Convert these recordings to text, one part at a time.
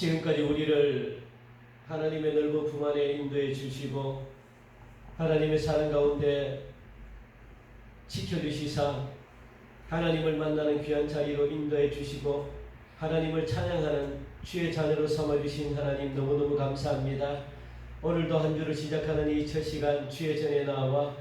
지금까지 우리를 하나님의 넓은 품 안에 인도해 주시고 하나님의 사랑 가운데 지켜주시사 하나님을 만나는 귀한 자리로 인도해 주시고 하나님을 찬양하는 주의 자녀로 삼아주신 하나님 너무너무 감사합니다. 오늘도 한 주를 시작하는 이 첫 시간 주의 전에 나와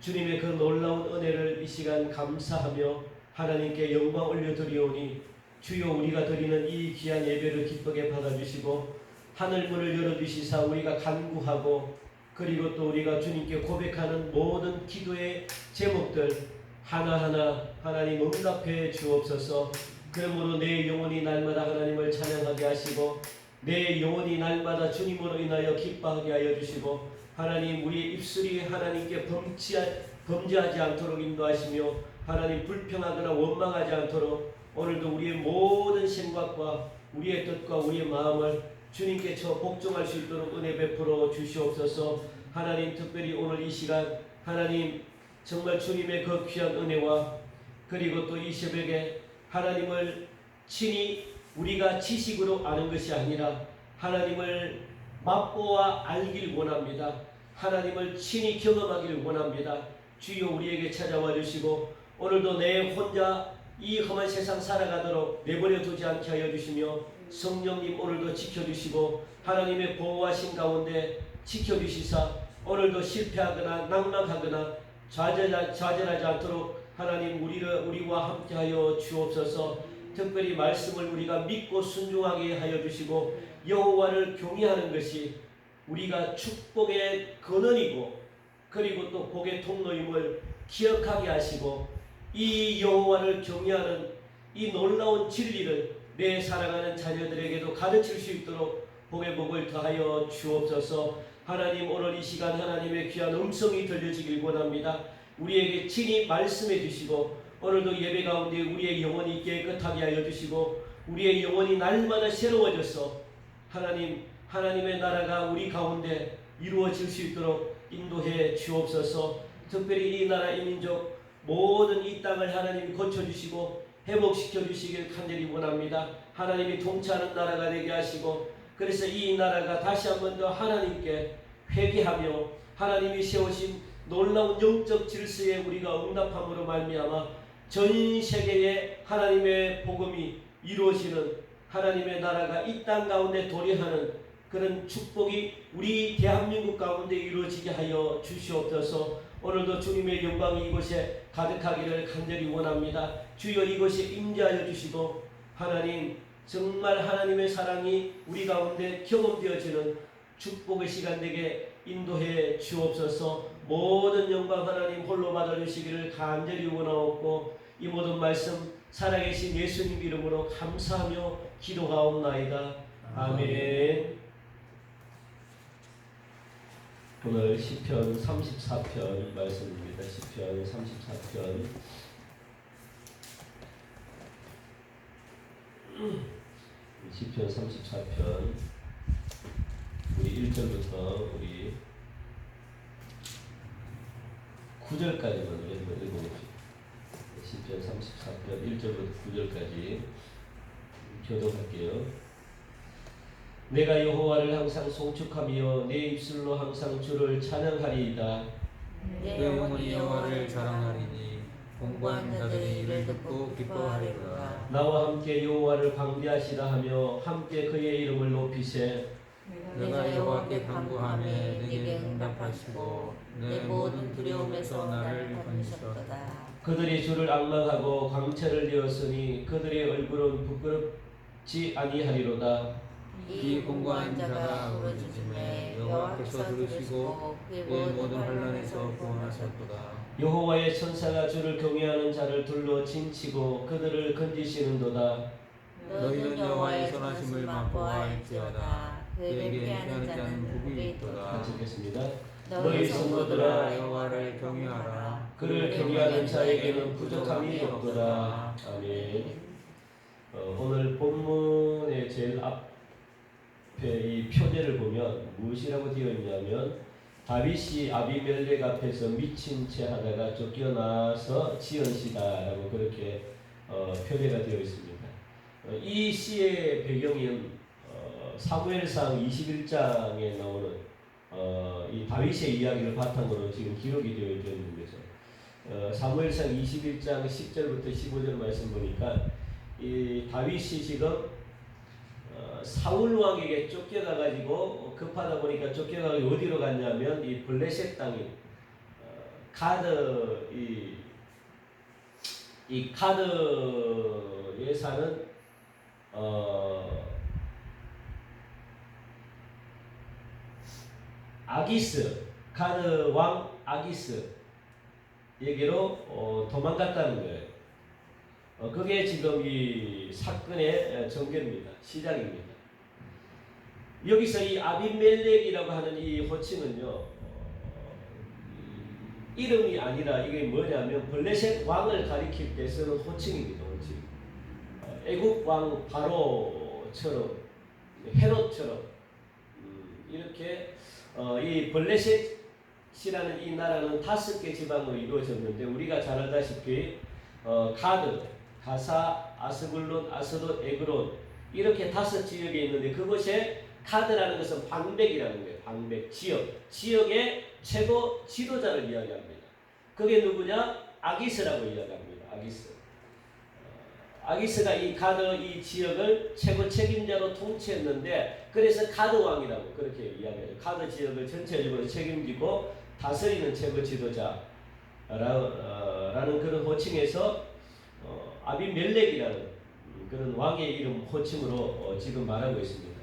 주님의 그 놀라운 은혜를 이 시간 감사하며 하나님께 영광 올려드리오니 주여 우리가 드리는 이 귀한 예배를 기쁘게 받아주시고 하늘문을 열어주시사 우리가 간구하고 그리고 또 우리가 주님께 고백하는 모든 기도의 제목들 하나하나 하나님 응답해 주옵소서. 그러므로 내 영혼이 날마다 하나님을 찬양하게 하시고 내 영혼이 날마다 주님으로 인하여 기뻐하게 하여 주시고 하나님 우리의 입술이 하나님께 범죄하지 않도록 인도하시며 하나님 불평하거나 원망하지 않도록 오늘도 우리의 모든 생각과 우리의 뜻과 우리의 마음을 주님께 복종할 수 있도록 은혜 베풀어 주시옵소서. 하나님 특별히 오늘 이 시간 하나님 정말 주님의 그 귀한 은혜와 그리고 또 이 새벽에 하나님을 친히 우리가 지식으로 아는 것이 아니라 하나님을 맛보아 알길 원합니다. 하나님을 친히 경험하기를 원합니다. 주여 우리에게 찾아와 주시고 오늘도 내 혼자 이 험한 세상 살아가도록 내버려 두지 않게 하여 주시며 성령님 오늘도 지켜주시고 하나님의 보호하신 가운데 지켜주시사 오늘도 실패하거나 낭망하거나 좌절하지 않도록 하나님 우리와 함께하여 주옵소서. 특별히 말씀을 우리가 믿고 순종하게 하여 주시고 여호와를 경외하는 것이 우리가 축복의 근원이고 그리고 또 복의 통로임을 기억하게 하시고 이 여호와를 경외하는 이 놀라운 진리를 내 사랑하는 자녀들에게도 가르칠 수 있도록 복의 복을 더하여 주옵소서. 하나님 오늘 이 시간 하나님의 귀한 음성이 들려지길 원합니다. 우리에게 친히 말씀해 주시고 오늘도 예배 가운데 우리의 영혼이 깨끗하게 하여 주시고 우리의 영혼이 날마다 새로워져서 하나님의 나라가 우리 가운데 이루어질 수 있도록 인도해 주옵소서. 특별히 이 나라 이 민족 모든 이 땅을 하나님이 고쳐주시고 회복시켜 주시길 간절히 원합니다. 하나님이 통치하는 나라가 되게 하시고 그래서 이 나라가 다시 한 번 더 하나님께 회개하며 하나님이 세우신 놀라운 영적 질서에 우리가 응답함으로 말미암아 전 세계에 하나님의 복음이 이루어지는 하나님의 나라가 이 땅 가운데 도래하는 그런 축복이 우리 대한민국 가운데 이루어지게 하여 주시옵소서. 오늘도 주님의 영광이 이곳에 가득하기를 간절히 원합니다. 주여 이곳에 임재하여 주시고 하나님 정말 하나님의 사랑이 우리 가운데 경험되어지는 축복의 시간 되게 인도해 주옵소서. 모든 영광 하나님 홀로 받아주시기를 간절히 원하옵고 이 모든 말씀 살아계신 예수님 이름으로 감사하며 기도하옵나이다. 아멘. 오늘 시편 34편 말씀입니다. 시편 34편 시편 34편 우리 1절부터 우리 9절까지만 우리 한번 읽어봅시다. 시편 34편 1절부터 9절까지 교독할게요. 내가 여호와를 항상 송축하며 내 입술로 항상 주를 찬양하리이다. 내 영혼이 여호와를 자랑하리니 공부하는 자들이 이를 듣고 기뻐하리로다. 나와 함께 여호와를 광대하시라 하며 함께 그의 이름을 높이세. 내가 여호와께 간구하며 내게 응답하시고 내 모든 두려움에서 나를 건지셨도다. 그들이 주를 앙망하고 광채를 내었으니 그들의 얼굴은 부끄럽지 아니하리로다. 이 공고한 자가 부르짖음에 여호와께서 들으시고 그의 모든 환난에서 구원하셨도다. 여호와의 천사가 주를 경외하는 자를 둘러 진치고 그들을 건지시는도다. 너희는 여호와의 선하심을 맛보아할지어다. 그에게 피하는 자는 복이 있도다. 같이 읽겠습니다. 너희 성도들아 여호와를 경외하라. 그를 경외하는 자에게는 부족함이 없도다. 아멘. 오늘 본문의 제일 앞에 이 표제를 보면 무엇이라고 되어 있냐면 다윗이 아비멜렉 앞에서 미친 채 하다가 쫓겨나서 지은 시다라고 그렇게 표제가 되어 있습니다. 이 시의 배경은 사무엘상 21장에 나오는 이 다윗의 이야기를 바탕으로 지금 기록이 되어 있는 거죠. 사무엘상 21장 10절부터 15절 말씀 보니까 이 다윗이 지금 사울 왕에게 쫓겨가 가지고 급하다 보니까 쫓겨가 어디로 갔냐면 이 블레셋 땅인 가드 이 가드에 사는 아기스 가드 왕 아기스에게로 도망갔다는 거예요. 그게 지금 이 사건의 전개입니다. 시작입니다. 여기서 이 아비멜렉이라고 하는 이 호칭은요, 이름이 아니라 이게 뭐냐면 블레셋 왕을 가리킬 때 쓰는 호칭입니다. 호칭. 애국 왕 바로처럼 헤롯처럼 이렇게 이 블레셋이라는 이 나라는 5개 지방으로 이루어졌는데 우리가 잘 알다시피 가드, 가사, 아스글론, 아스돗, 에그론 이렇게 5지역에 있는데 그곳에 가드라는 것은 방백이라는 거예요. 방백, 지역의 최고 지도자를 이야기합니다. 그게 누구냐? 아기스라고 이야기합니다. 아기스가 이 가드 이 지역을 최고 책임자로 통치했는데 그래서 가드 왕이라고 그렇게 이야기해요. 가드 지역을 전체적으로 책임지고 다스리는 최고 지도자라는 그런 호칭에서 아비멜렉이라는 그런 왕의 이름 호칭으로 지금 말하고 있습니다.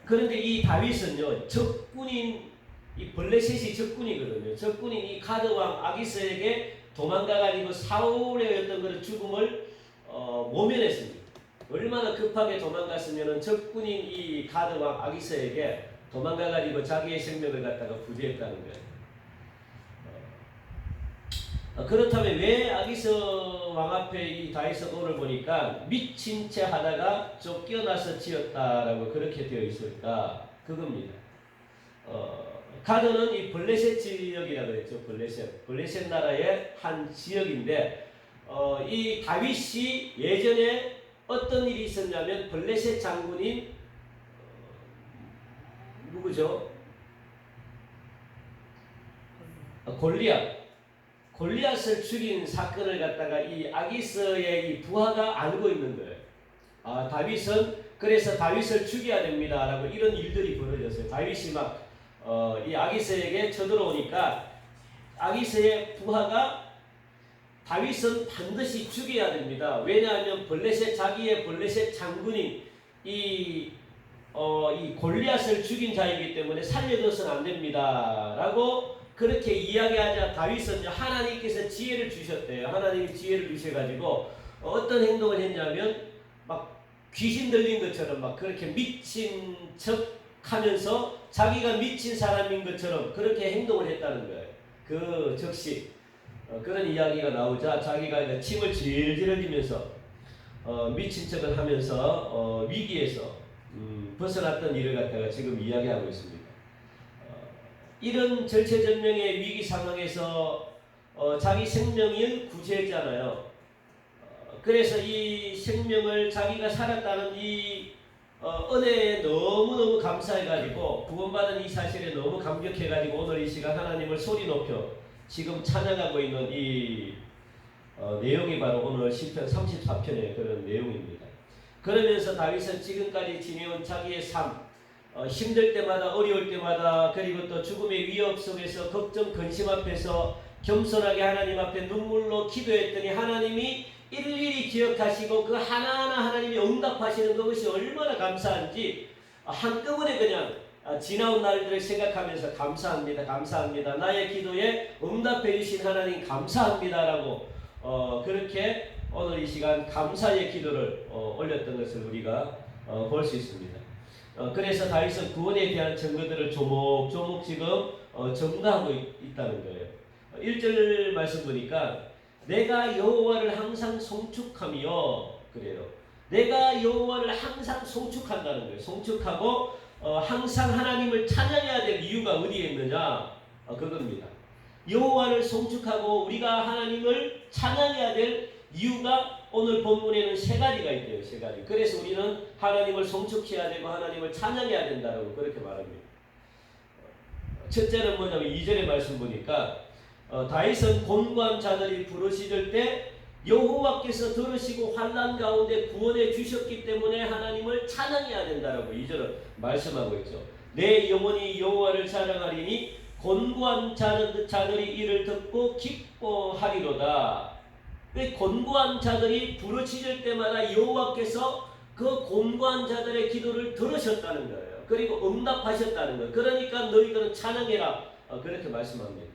그런데 이 다윗은요 적군인 이 블레셋이 적군이거든요. 적군인 이 가드 왕 아기스에게 도망가가지고 사울의 어떤 그런 죽음을 모면했습니다. 얼마나 급하게 도망갔으면 적군인 이 가드 왕 아기스에게 도망가가지고 자기의 생명을 갖다가 구제했다는 거예요. 그렇다면 왜 아기스 왕 앞에 이 다윗은 오늘 보니까 미친 채 하다가 쫓겨나서 지었다라고 그렇게 되어 있을까? 그겁니다. 가드는 이 블레셋 지역이라고 그랬죠. 블레셋 나라의 한 지역인데 이 다윗이 예전에 어떤 일이 있었냐면 블레셋 장군인 누구죠? 골리앗을 죽인 사건을 갖다가 이 아기스의 이 부하가 알고 있는 거예요. 다윗은 그래서 다윗을 죽여야 됩니다라고 이런 일들이 벌어졌어요. 다윗이 막 이 아기스에게 쳐들어오니까 아기스의 부하가 다윗은 반드시 죽여야 됩니다. 왜냐하면 자기의 블레셋 장군인 이 골리앗을 죽인 자이기 때문에 살려둬서는 안 됩니다라고 그렇게 이야기하자 다윗은 하나님께서 지혜를 주셨대요. 하나님이 지혜를 주셔가지고 어떤 행동을 했냐면 막 귀신 들린 것처럼 막 그렇게 미친 척 하면서 자기가 미친 사람인 것처럼 그렇게 행동을 했다는 거예요. 그 즉시 그런 이야기가 나오자 자기가 이제 침을 질질 흘리면서 미친 척을 하면서 위기에서 벗어났던 일을 갖다가 지금 이야기하고 있습니다. 이런 절체절명의 위기 상황에서 자기 생명을 구제했잖아요. 그래서 이 생명을 자기가 살았다는 이 은혜에 너무너무 감사해가지고 구원받은 이 사실에 너무 감격해가지고 오늘 이 시간 하나님을 소리 높여 지금 찬양하고 있는 이 내용이 바로 오늘 시편 34편의 그런 내용입니다. 그러면서 다윗은 지금까지 지내온 자기의 삶, 힘들 때마다 어려울 때마다 그리고 또 죽음의 위협 속에서 걱정 근심 앞에서 겸손하게 하나님 앞에 눈물로 기도했더니 하나님이 일일이 기억하시고 그 하나하나 하나님이 응답하시는 그것이 얼마나 감사한지 한꺼번에 그냥 지나온 날들을 생각하면서 감사합니다. 나의 기도에 응답해 주신 하나님 감사합니다라고 그렇게 오늘 이 시간 감사의 기도를 올렸던 것을 우리가 볼 수 있습니다. 그래서 다윗은 구원에 대한 증거들을 조목조목 지금 전가하고 있다는 거예요. 1절 말씀 보니까 내가 여호와를 항상 송축하며 그래요. 내가 여호와를 항상 송축한다는 거예요. 송축하고 항상 하나님을 찬양해야 될 이유가 어디에 있느냐? 그겁니다. 여호와를 송축하고 우리가 하나님을 찬양해야 될 이유가 오늘 본문에는 세 가지가 있대요. 세 가지. 그래서 우리는 하나님을 송축해야 되고 하나님을 찬양해야 된다고 그렇게 말합니다. 첫째는 뭐냐면 2절의 말씀 보니까 다윗은 곤고한 자들이 부르짖을 때 여호와께서 들으시고 환난 가운데 구원해 주셨기 때문에 하나님을 찬양해야 된다라고 2절은 말씀하고 있죠. 내 영혼이 여호와를 찬양하리니 곤고한 자들이 이를 듣고 기뻐하리로다. 곤고한 자들이 부르짖을 때마다 여호와께서 그 곤고한 자들의 기도를 들으셨다는 거예요. 그리고 응답하셨다는 거예요. 그러니까 너희들은 찬양해라. 그렇게 말씀합니다.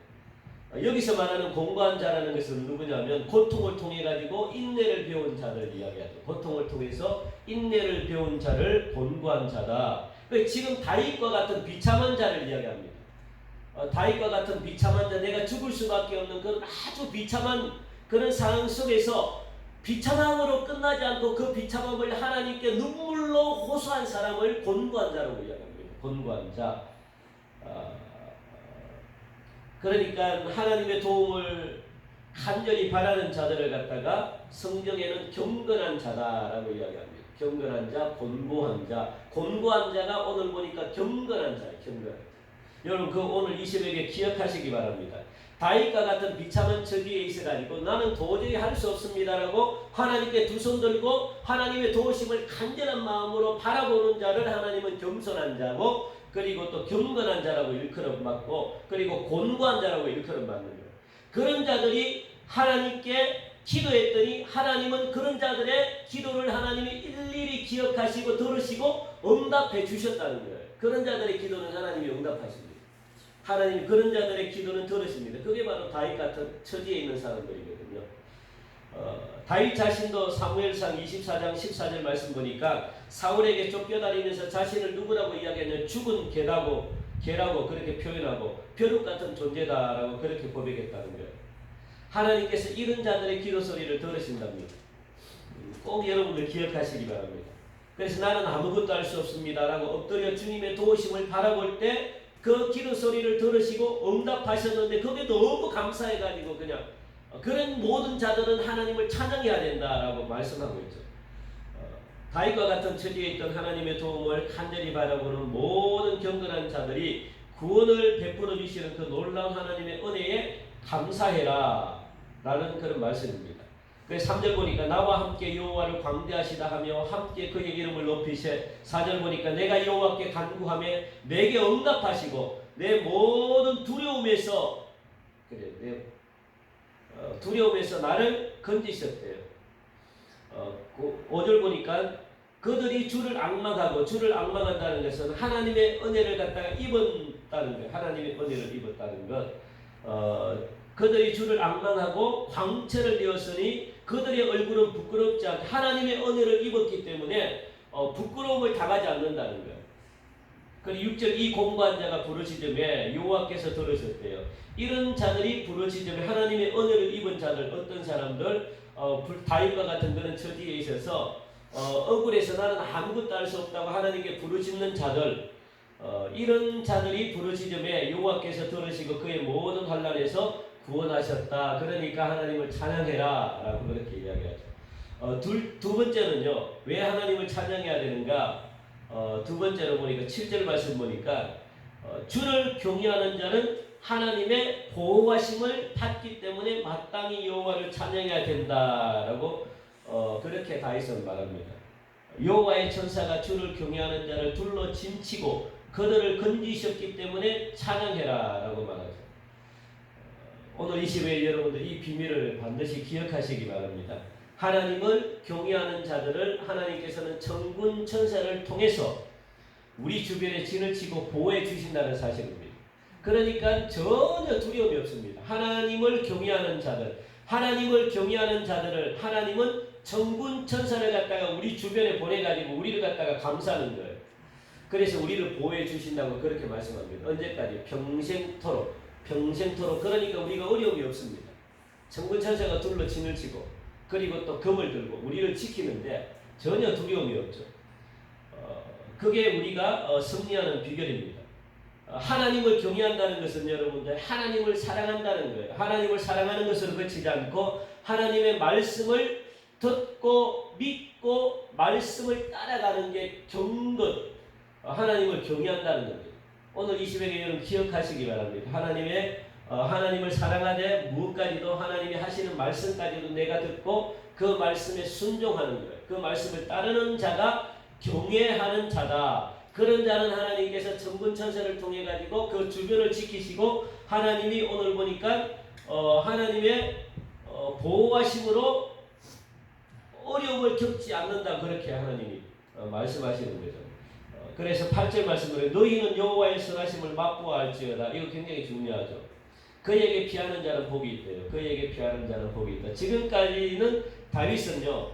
여기서 말하는 곤고한 자라는 것은 누구냐면 고통을 통해 가지고 인내를 배운 자를 이야기하죠. 고통을 통해서 인내를 배운 자를 곤고한 자다. 지금 다윗과 같은 비참한 자를 이야기합니다. 다윗과 같은 비참한 자, 내가 죽을 수밖에 없는 그런 아주 비참한 그런 상황 속에서 비참함으로 끝나지 않고 그 비참함을 하나님께 눈물로 호소한 사람을 곤고한 자라고 이야기합니다. 곤고한 자. 그러니까 하나님의 도움을 간절히 바라는 자들을 갖다가 성경에는 경건한 자다라고 이야기합니다. 경건한 자, 곤고한 자. 곤고한 자가 오늘 보니까 경건한 자예요. 경건한 자. 여러분 그 오늘 이 새벽에 기억하시기 바랍니다. 다윗과 같은 비참한 처지에 있어가지고 나는 도저히 할 수 없습니다라고 하나님께 두 손 들고 하나님의 도우심을 간절한 마음으로 바라보는 자를 하나님은 겸손한 자고 그리고 또 경건한 자라고 일컬음 받고 그리고 곤고한 자라고 일컬음 받는 거예요. 그런 자들이 하나님께 기도했더니 하나님은 그런 자들의 기도를 하나님이 일일이 기억하시고 들으시고 응답해 주셨다는 거예요. 그런 자들의 기도는 하나님이 응답하십니다. 하나님이 그런 자들의 기도는 들으십니다. 그게 바로 다윗 같은 처지에 있는 사람들이거든요. 다윗 자신도 사무엘상 24장 14절 말씀 보니까 사울에게 쫓겨다니면서 자신을 누구라고 이야기했냐면 죽은 개라고 그렇게 표현하고 벼룩 같은 존재다라고 그렇게 고백했다는 거예요. 하나님께서 이런 자들의 기도 소리를 들으신답니다. 꼭 여러분들 기억하시기 바랍니다. 그래서 나는 아무것도 할 수 없습니다라고 엎드려 주님의 도우심을 바라볼 때 그 기도 소리를 들으시고 응답하셨는데 그게 너무 감사해가지고 그냥 그런 모든 자들은 하나님을 찬양해야 된다라고 말씀하고 있죠. 다윗과 같은 처지에 있던 하나님의 도움을 간절히 바라보는 모든 경건한 자들이 구원을 베풀어 주시는 그 놀라운 하나님의 은혜에 감사해라 라는 그런 말씀입니다. 그래서 3절 보니까 나와 함께 여호와를 광대하시다 하며 함께 그의 이름을 높이세. 4절 보니까 내가 여호와께 간구하며 내게 응답하시고 내 모든 두려움에서 두려움에서 나를 건지셨대요. 5절 보니까 그들이 주를 앙망하고 주를 앙망한다는 것은 하나님의 은혜를 갖다가 입었다는 거예요. 하나님의 은혜를 입었다는 것. 그들이 주를 앙망하고 광채를 되었으니 그들의 얼굴은 부끄럽지 않게 하나님의 은혜를 입었기 때문에 부끄러움을 당하지 않는다는 거예요. 그리고 6절 이 곤고한 자가 부르짖음에 여호와께서 들으셨대요. 이런 자들이 부르짖음에 하나님의 은혜를 입은 자들 어떤 사람들 다윗과 같은 그런 처지에 있어서 억울해서 나는 아무것도 할 수 없다고 하나님께 부르짖는 자들 이런 자들이 부르짖음에 여호와께서 들으시고 그의 모든 환난에서 구원하셨다. 그러니까 하나님을 찬양해라 라고 그렇게 이야기하죠. 두 번째는요. 왜 하나님을 찬양해야 되는가? 두 번째로 보니까 7절 말씀 보니까 주를 경외하는 자는 하나님의 보호하심을 받기 때문에 마땅히 여호와를 찬양해야 된다라고 그렇게 다윗은 말합니다. 여호와의 천사가 주를 경외하는 자를 둘러 짐치고 그들을 건지셨기 때문에 찬양해라 라고 말하죠. 오늘 이 시간에 여러분들 이 비밀을 반드시 기억하시기 바랍니다. 하나님을 경외하는 자들을 하나님께서는 천군 천사를 통해서 우리 주변에 진을 치고 보호해 주신다는 사실입니다. 그러니까 전혀 두려움이 없습니다. 하나님을 경외하는 자들, 하나님을 경외하는 자들을 하나님은 천군 천사를 갖다가 우리 주변에 보내가지고 우리를 갖다가 감싸는 거예요. 그래서 우리를 보호해 주신다고 그렇게 말씀합니다. 언제까지? 평생토록. 그러니까 우리가 어려움이 없습니다. 천군 천사가 둘러 진을 치고 그리고 또 검을 들고 우리를 지키는데 전혀 두려움이 없죠. 그게 우리가 승리하는 비결입니다. 하나님을 경외한다는 것은 여러분들 하나님을 사랑한다는 거예요. 하나님을 사랑하는 것으로 그치지 않고 하나님의 말씀을 듣고 믿고 말씀을 따라가는 게 경건, 하나님을 경외한다는 겁니다. 오늘 이 시간에 여러분 기억하시기 바랍니다. 하나님을 사랑하되 무엇까지도 하나님이 하시는 말씀까지도 내가 듣고 그 말씀에 순종하는 거예요. 그 말씀을 따르는 자가 경외하는 자다. 그런 자는 하나님께서 천군천사를 통해 가지고 그 주변을 지키시고 하나님이 오늘 보니까 하나님의 보호하심으로 어려움을 겪지 않는다. 그렇게 하나님이 말씀하시는 거죠. 그래서 8절 말씀으로 너희는 여호와의 선하심을 맛보아 알지어다. 이거 굉장히 중요하죠. 그에게 피하는 자는 복이 있대요. 그에게 피하는 자는 복이 있다. 지금까지는 다윗은요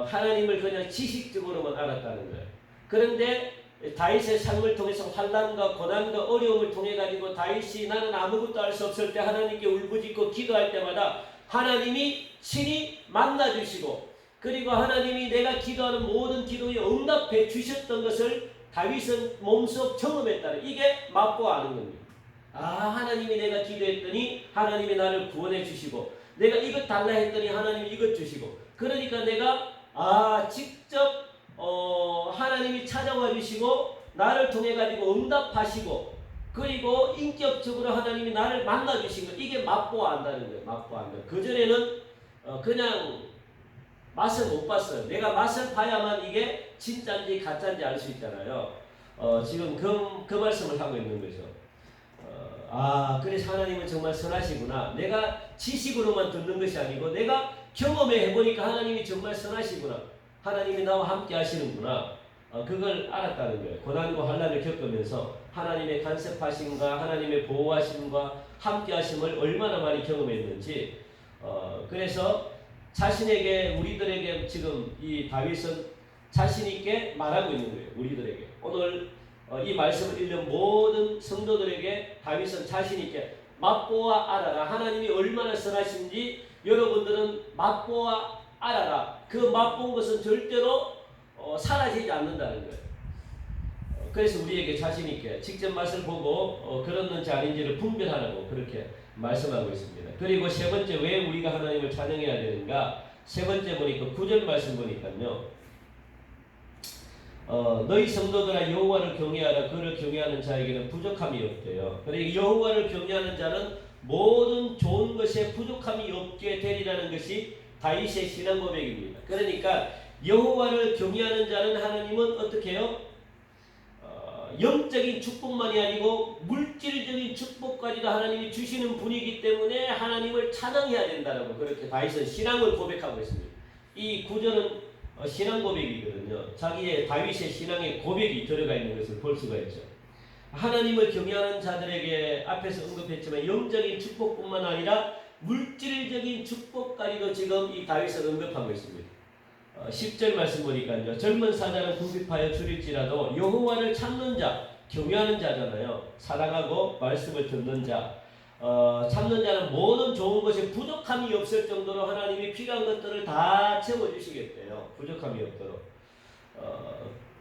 하나님을 그냥 지식적으로만 알았다는 거예요. 그런데 다윗의 삶을 통해서 환난과 고난과 어려움을 통해 가지고 다윗이 나는 아무것도 알 수 없을 때 하나님께 울부짖고 기도할 때마다 하나님이 친히 만나 주시고 그리고 하나님이 내가 기도하는 모든 기도에 응답해 주셨던 것을 다윗은 몸소 경험했다는, 이게 맛보아 아는 겁니다. 하나님이 내가 기도했더니 하나님이 나를 구원해 주시고 내가 이것 달라 했더니 하나님이 이것 주시고, 그러니까 내가 직접 하나님이 찾아와 주시고 나를 통해 가지고 응답하시고 그리고 인격적으로 하나님이 나를 만나 주신 것, 이게 맛보아 안다는 거예요. 맛보아 안다. 그전에는 그냥 맛을 못 봤어요. 내가 맛을 봐야만 이게 진짜인지 가짜인지 알 수 있잖아요. 지금 그 말씀을 하고 있는 거죠. 그래서 하나님은 정말 선하시구나. 내가 지식으로만 듣는 것이 아니고 내가 경험해 해보니까 하나님이 정말 선하시구나. 하나님이 나와 함께 하시는구나. 그걸 알았다는 거예요. 고난과 환난을 겪으면서 하나님의 간섭하심과 하나님의 보호하심과 함께 하심을 얼마나 많이 경험했는지, 그래서 자신에게, 우리들에게 지금 이 다윗은 자신있게 말하고 있는 거예요. 우리들에게 오늘 이 말씀을 읽는 모든 성도들에게 다윗은 자신있게 맛보아 알아라. 하나님이 얼마나 선하신지 여러분들은 맛보아 알아라. 그 맛본 것은 절대로 사라지지 않는다는 거예요. 그래서 우리에게 자신있게 직접 맛을 보고 그렇는지 아닌지를 분별하라고 그렇게 말씀하고 있습니다. 그리고 세 번째, 왜 우리가 하나님을 찬양해야 되는가? 세 번째 보니까 9절 말씀 보니까요, 너희 성도들아 여호와를 경외하라. 그를 경외하는 자에게는 부족함이 없대요. 그러니까 여호와를 경외하는 자는 모든 좋은 것에 부족함이 없게 되리라는 것이 다윗의 신앙 고백입니다. 그러니까 여호와를 경외하는 자는 하나님은 어떻게 해요? 영적인 축복만이 아니고 물질적인 축복까지도 하나님이 주시는 분이기 때문에 하나님을 찬양해야 된다라고 그렇게 다윗은 신앙을 고백하고 있습니다. 이 구절은 신앙 고백이거든요. 자기의 다윗의 신앙의 고백이 들어가 있는 것을 볼 수가 있죠. 하나님을 경외하는 자들에게 앞에서 언급했지만 영적인 축복뿐만 아니라 물질적인 축복까지도 지금 이 다윗은 언급하고 있습니다. 10절 말씀 보니까요, 젊은 사자는 궁핍하여 줄일지라도 여호와를 찾는 자, 경외하는 자잖아요. 사랑하고 말씀을 듣는 자, 찾는 자는 모든 좋은 것에 부족함이 없을 정도로 하나님이 필요한 것들을 다 채워주시겠대요. 부족함이 없도록.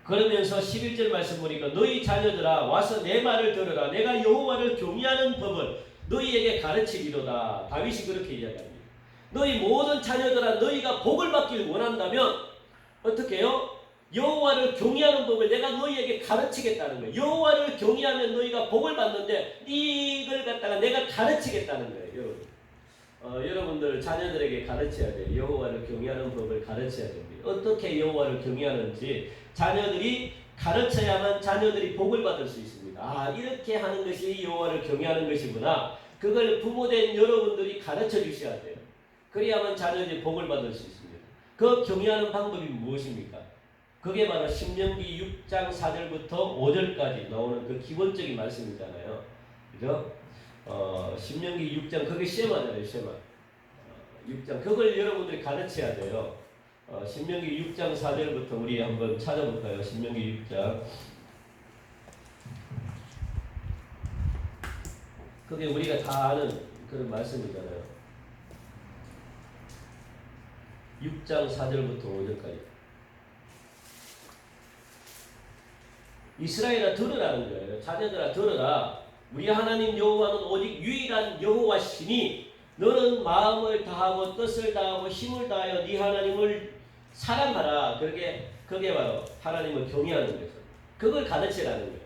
그러면서 11절 말씀 보니까 너희 자녀들아 와서 내 말을 들으라. 내가 여호와를 경외하는 법을 너희에게 가르치리로다. 다윗이 그렇게 이야기합니다. 너희 모든 자녀들아, 너희가 복을 받길 원한다면 어떻게 해요? 여호와를 경외하는 법을 내가 너희에게 가르치겠다는 거예요. 여호와를 경외하면 너희가 복을 받는데 이걸 갖다가 내가 가르치겠다는 거예요. 여러분, 여러분들 자녀들에게 가르쳐야 돼요. 여호와를 경외하는 법을 가르쳐야 됩니다. 어떻게 여호와를 경외하는지 자녀들이 가르쳐야만 자녀들이 복을 받을 수 있습니다. 이렇게 하는 것이 여호와를 경외하는 것이구나. 그걸 부모된 여러분들이 가르쳐 주셔야 돼요. 그래야만 자녀들이 복을 받을 수 있습니다. 그 경외하는 방법이 무엇입니까? 그게 바로 신명기 6장 4절부터 5절까지 나오는 그 기본적인 말씀이잖아요. 그죠? 신명기 6장, 그게 쉐마잖아요. 쉐마. 6장. 그걸 여러분들이 가르쳐야 돼요. 신명기 6장 4절부터 우리 한번 찾아볼까요? 신명기 6장. 그게 우리가 다 아는 그런 말씀이잖아요. 6장 4절부터 5절까지. 이스라엘아 들으라는 거예요. 자녀들아 들으라. 우리 하나님 여호와는 오직 유일한 여호와시니 너는 마음을 다하고 뜻을 다하고 힘을 다하여 네 하나님을 사랑하라. 그게 바로 하나님을 경외하는 거죠. 그걸 가르치라는 거예요.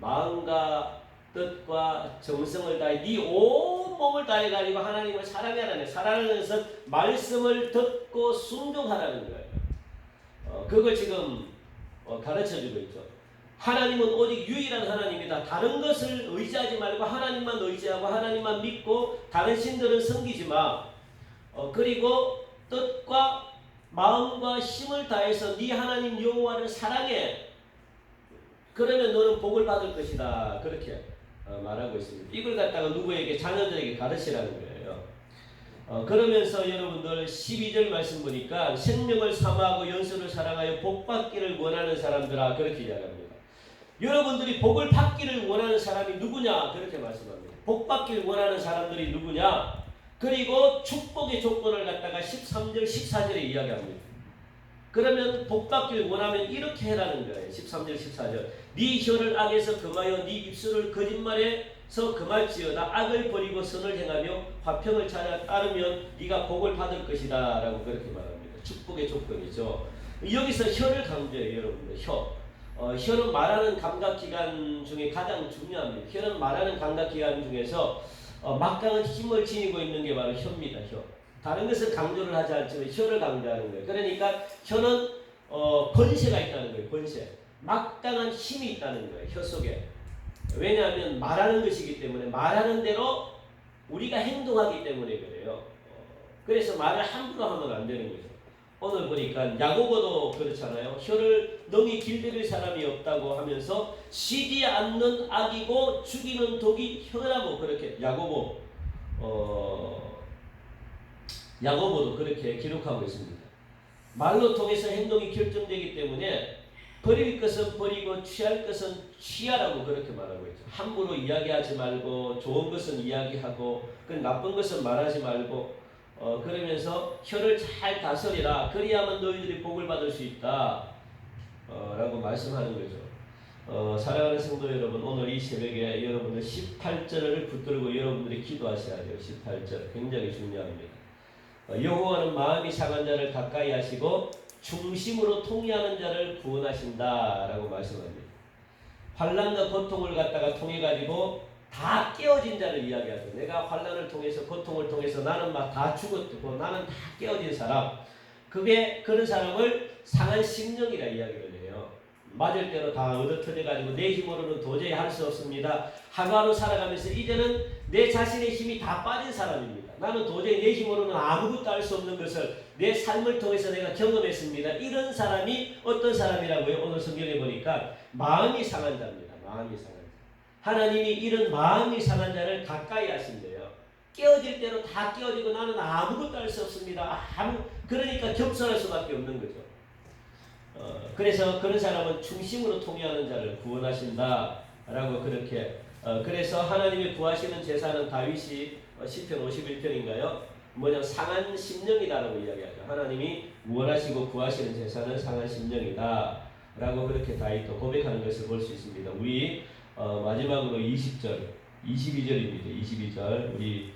마음과 뜻과 정성을 다해 네 온 몸을 다해 가지고 하나님을 사랑하라는 거예요. 사랑하는 것은 말씀을 듣고 순종하라는 거예요. 그걸 지금 가르쳐주고 있죠. 하나님은 오직 유일한 하나님이다. 다른 것을 의지하지 말고 하나님만 의지하고 하나님만 믿고 다른 신들은 섬기지 마. 그리고 뜻과 마음과 힘을 다해서 네 하나님 여호와를 사랑해. 그러면 너는 복을 받을 것이다. 그렇게 말하고 있습니다. 이걸 갖다가 누구에게? 자녀들에게 가르치라는 거예요. 그러면서 여러분들 12절 말씀 보니까 생명을 사모하고 연수를 사랑하여 복 받기를 원하는 사람들아, 그렇게 이야기합니다. 여러분들이 복을 받기를 원하는 사람이 누구냐? 그렇게 말씀합니다. 복 받기를 원하는 사람들이 누구냐? 그리고 축복의 조건을 갖다가 13절 14절에 이야기합니다. 그러면 복 받기를 원하면 이렇게 해라는 거예요. 13절 14절. 네 혀를 악에서 금하여 네 입술을 거짓말에서 금할지어다. 악을 버리고 선을 행하며 화평을 찾아 따르면 네가 복을 받을 것이다 라고 그렇게 말합니다. 축복의 조건이죠. 여기서 혀를 강조해요. 여러분들 혀는 말하는 감각기관 중에 가장 중요합니다. 혀는 말하는 감각기관 중에서 막강한 힘을 지니고 있는 게 바로 혀입니다. 혀. 다른 것을 강조를 하지 않지만 혀를 강조하는 거예요. 그러니까 혀는 권세가 있다는 거예요. 권세. 막강한 힘이 있다는 거예요. 혀 속에. 왜냐하면 말하는 것이기 때문에 말하는 대로 우리가 행동하기 때문에 그래요. 그래서 말을 함부로 하면 안 되는 거죠. 오늘 보니까 야고보도 그렇잖아요. 혀를 능히 길들일 사람이 없다고 하면서 쉬지 않는 악이고 죽이는 독이 혀라고 그렇게 야고보도 그렇게 기록하고 있습니다. 말로 통해서 행동이 결정되기 때문에 버릴 것은 버리고 취할 것은 취하라고 그렇게 말하고 있죠. 함부로 이야기하지 말고 좋은 것은 이야기하고 나쁜 것은 말하지 말고 그러면서 혀를 잘 다스리라. 그리야만 너희들이 복을 받을 수 있다 라고 말씀하는 거죠. 사랑하는 성도 여러분, 오늘 이 새벽에 여러분들 18절을 붙들고 여러분들이 기도하셔야 돼요. 18절 굉장히 중요합니다. 여호와는 마음이 상한 자를 가까이 하시고 중심으로 통회하는 자를 구원하신다 라고 말씀합니다. 환난과 고통을 갖다가 통해 가지고 다 깨어진 자를 이야기하죠. 내가 환난을 통해서 고통을 통해서 나는 막 다 죽었고 나는 다 깨어진 사람, 그런 사람을 상한 심령이라 이야기를 해요. 맞을 대로 다 얻어터져 가지고 내 힘으로는 도저히 할 수 없습니다. 하루하루 살아가면서 이제는 내 자신의 힘이 다 빠진 사람입니다. 나는 도저히 내 힘으로는 아무것도 할 수 없는 것을 내 삶을 통해서 내가 경험했습니다. 이런 사람이 어떤 사람이라고요? 오늘 성경에 보니까 마음이 상한 자입니다. 마음이 상한 자. 하나님이 이런 마음이 상한 자를 가까이 하신대요. 깨어질 대로 다 깨어지고 나는 아무것도 할 수 없습니다. 그러니까 겸손할 수밖에 없는 거죠. 그래서 그런 사람은 중심으로 통회하는 자를 구원하신다 라고 그렇게 그래서 하나님이 구하시는 제사는 다윗이 시편 51편인가요? 상한 심령이다라고 이야기하죠. 하나님이 원하시고 구하시는 제사는 상한 심령이다 라고 그렇게 다윗도 고백하는 것을 볼 수 있습니다. 우리 마지막으로 20절 22절입니다. 22절 우리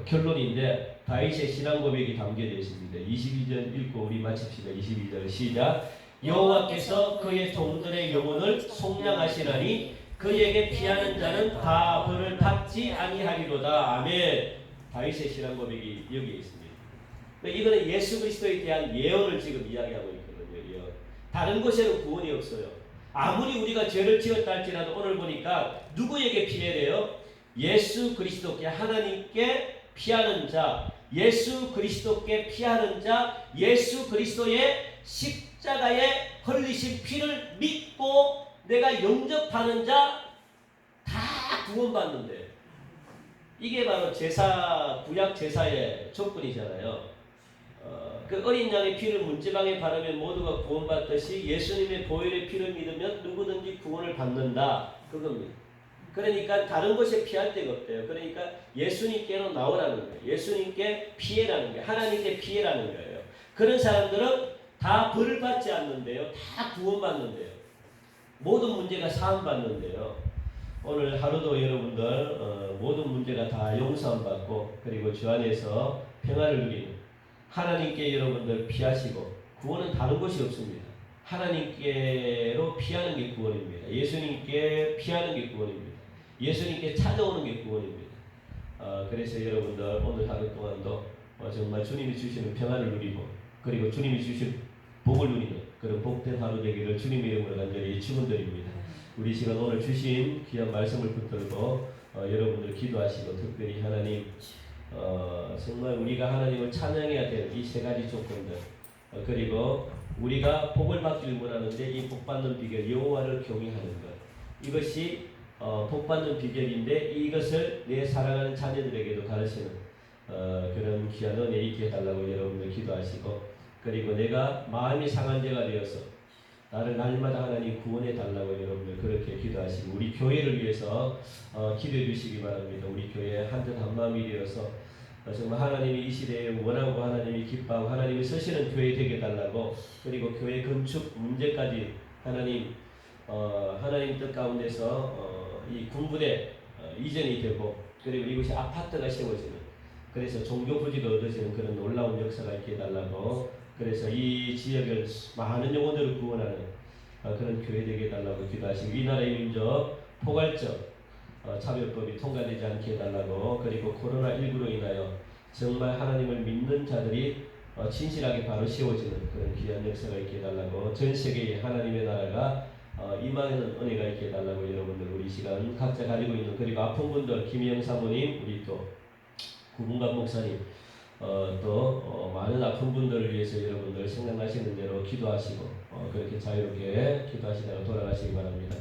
결론인데 다윗의 신앙 고백이 담겨져 있습니다. 22절 읽고 우리 마칩시다. 22절 시작. 여호와께서 그의 종들의 영혼을 속량하시나니 그에게 피하는 자는 다 벌을 받지 아니하리로다. 아멘. 다윗의 신앙 고백이 여기에 있습니다. 이거는 예수 그리스도에 대한 예언을 지금 이야기하고 있거든요. 예언. 다른 곳에는 구원이 없어요. 아무리 우리가 죄를 지었다 할지라도 오늘 보니까 누구에게 피해래요? 예수 그리스도께, 하나님께 피하는 자, 예수 그리스도께 피하는 자, 예수 그리스도의 십자가에 흘리신 피를 믿고 내가 영접하는 자 다 구원받는데, 이게 바로 제사, 구약 제사의 조건이잖아요. 그 어린 양의 피를 문지방에 바르면 모두가 구원받듯이 예수님의 보혈의 피를 믿으면 누구든지 구원을 받는다. 그겁니다. 그러니까 다른 곳에 피할 데가 없대요. 그러니까 예수님께로 나오라는 거예요. 예수님께 피해라는 거예요. 하나님께 피해라는 거예요. 그런 사람들은 다 벌을 받지 않는데요. 다 구원받는데요. 모든 문제가 사함받는데요. 오늘 하루도 여러분들 모든 문제가 다 용서함 받고 그리고 주 안에서 평안을 누리는 하나님께 여러분들 피하시고 구원은 다른 것이 없습니다. 하나님께로 피하는 게 구원입니다. 예수님께 피하는 게 구원입니다. 예수님께 찾아오는 게 구원입니다. 그래서 여러분들 오늘 하루 동안도 정말 주님이 주시는 평안을 누리고 그리고 주님이 주신 복을 누리는 그런 복된 하루 되기를 주님의 이름으로 간절히 축원드립니다. 우리 시간 오늘 주신 귀한 말씀을 붙들고 여러분들 기도하시고 특별히 하나님 정말 우리가 하나님을 찬양해야 되는 이 세 가지 조건들 그리고 우리가 복을 받기를 원하는데 이 복 받는 비결 여호와를 경외하는 것 이것이 복 받는 비결인데 이것을 내 사랑하는 자녀들에게도 가르치는 그런 귀한 은혜 있게 해달라고 여러분들 기도하시고 그리고 내가 마음이 상한 자가 되어서 나를 날마다 하나님 구원해 달라고 여러분들 그렇게 기도하시고 우리 교회를 위해서 기도해 주시기 바랍니다. 우리 교회 한뜻 한마음이 되어서 정말 하나님이 이 시대에 원하고 하나님이 기뻐하고 하나님이 서시는 교회 되게 달라고 그리고 교회 건축 문제까지 하나님 하나님 뜻 가운데서 이 군부대 이전이 되고 그리고 이것이 아파트가 세워지는 그래서 종교 부지가 얻어지는 그런 놀라운 역사가 있게 해달라고 그래서 이 지역을 많은 영혼들을 구원하는 그런 교회 되게 해달라고 기도하시고 이 나라의 민족 포괄적 차별법이 통과되지 않게 해달라고 그리고 코로나19로 인하여 정말 하나님을 믿는 자들이 진실하게 바로 세워지는 그런 귀한 역사가 있게 해달라고 전 세계에 하나님의 나라가 임하는 은혜가 있게 해달라고 여러분들 우리 시간 각자 가지고 있는 그리고 아픈 분들 김희영 사모님 우리 또 구분감 목사님 또 많은 아픈 분들을 위해서 여러분들 생각나시는 대로 기도하시고 그렇게 자유롭게 기도하시다가 돌아가시기 바랍니다.